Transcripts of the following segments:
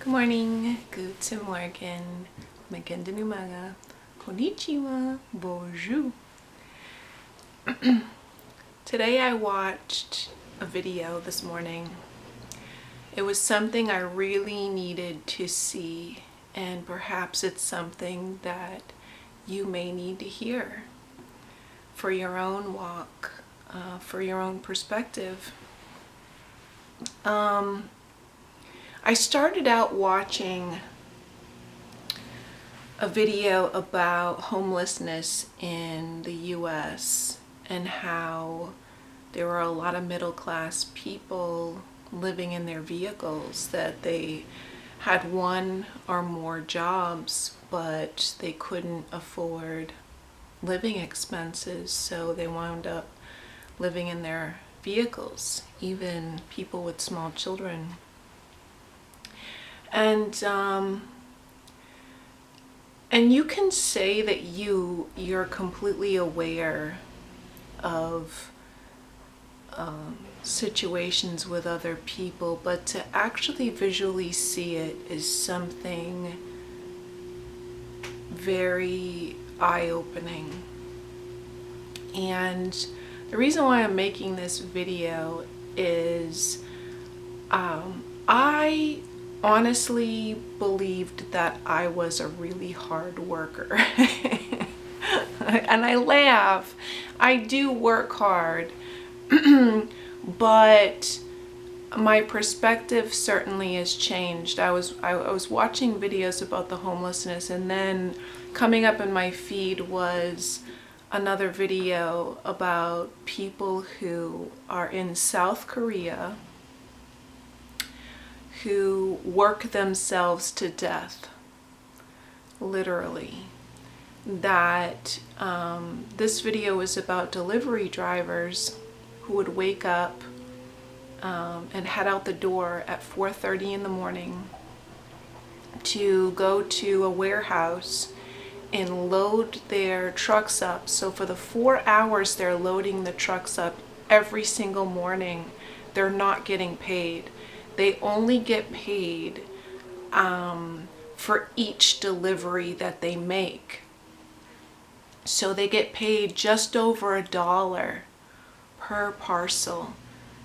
Good morning, guten Morgen, magandang umaga, konnichiwa, bonjour. Today I watched a video this morning. It was something I really needed to see, and perhaps it's something that you may need to hear for your own walk, for your own perspective. I started out watching a video about homelessness in the US and how there were a lot of middle-class people living in their vehicles, that they had one or more jobs but they couldn't afford living expenses, so they wound up living in their vehicles, even people with small children. And you can say that you're completely aware of situations with other people, but to actually visually see it is something very eye-opening. And the reason why I'm making this video is I honestly believed that I was a really hard worker. And I laugh. I do work hard, but my perspective certainly has changed. I was watching videos about the homelessness, and then coming up in my feed was another video about people who are in South Korea who work themselves to death, literally. That this video is about delivery drivers who would wake up and head out the door at 4:30 in the morning to go to a warehouse and load their trucks up. So for the 4 hours they're loading the trucks up every single morning, they're not getting paid. They only get paid for each delivery that they make. So they get paid just over $1 per parcel.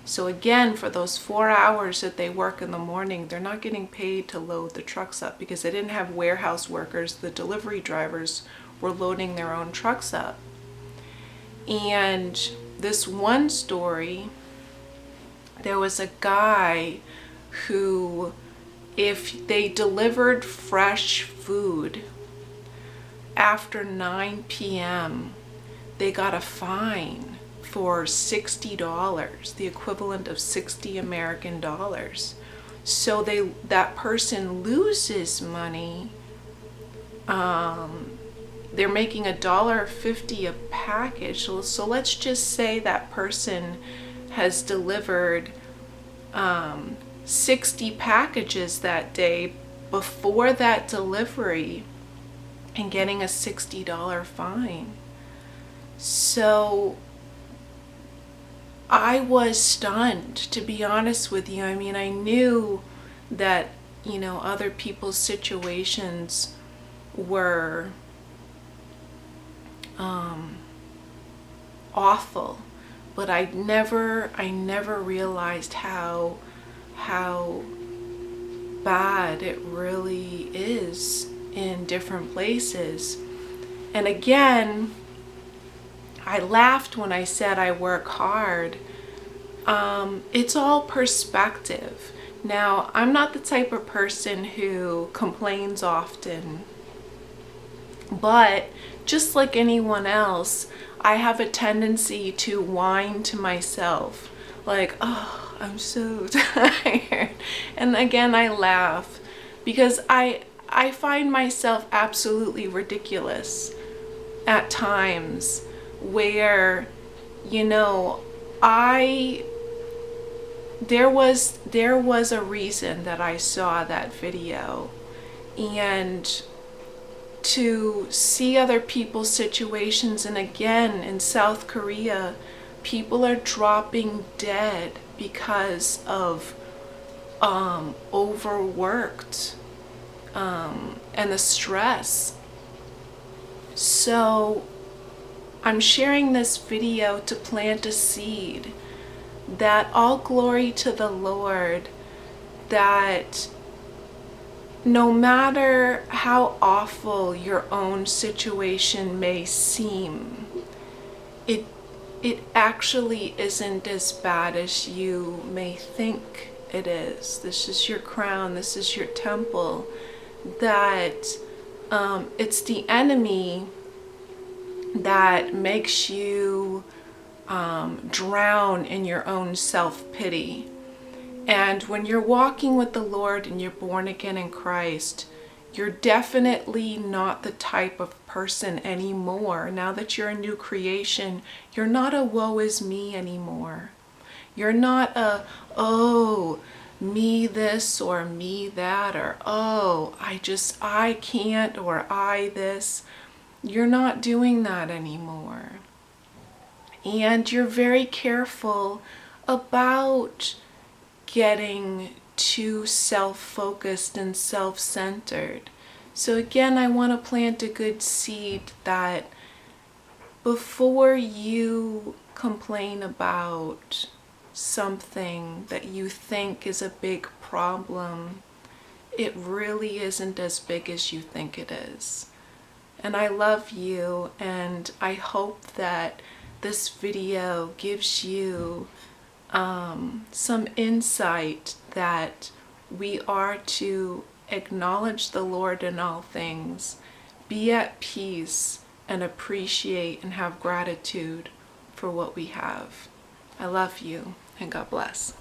So again, for those 4 hours that they work in the morning, they're not getting paid to load the trucks up because they didn't have warehouse workers. The delivery drivers were loading their own trucks up. And this one story, there was a guy who, if they delivered fresh food after 9 p.m., they got a fine for $60, the equivalent of 60 American dollars. So that person loses money. They're making $1.50 a package. So let's just say that person has delivered 60 packages that day before that delivery and getting a $60 fine. So I was stunned, to be honest with you. I mean, I knew that, other people's situations were awful, but I never realized how bad it really is in different places. And again, I laughed when I said I work hard. It's all perspective. Now, I'm not the type of person who complains often, but just like anyone else, I have a tendency to whine to myself, like, oh, I'm so tired. And again, I laugh because I find myself absolutely ridiculous at times, where, there was a reason that I saw that video, and to see other people's situations. And again, in South Korea, people are dropping dead because of overworked and the stress. So I'm sharing this video to plant a seed that all glory to the Lord, that no matter how awful your own situation may seem, it actually isn't as bad as you may think it is. This is your crown, this is your temple, that it's the enemy that makes you drown in your own self-pity. And when you're walking with the Lord and you're born again in Christ, you're definitely not the type of person anymore. Now that you're a new creation, you're not a woe is me anymore. You're not a, oh, me this or me that, or oh, I can't, or I this. You're not doing that anymore. And you're very careful about getting too self-focused and self-centered. So again, I want to plant a good seed that before you complain about something that you think is a big problem, it really isn't as big as you think it is. And I love you, and I hope that this video gives you some insight that we are to acknowledge the Lord in all things, be at peace, and appreciate and have gratitude for what we have. I love you, and God bless.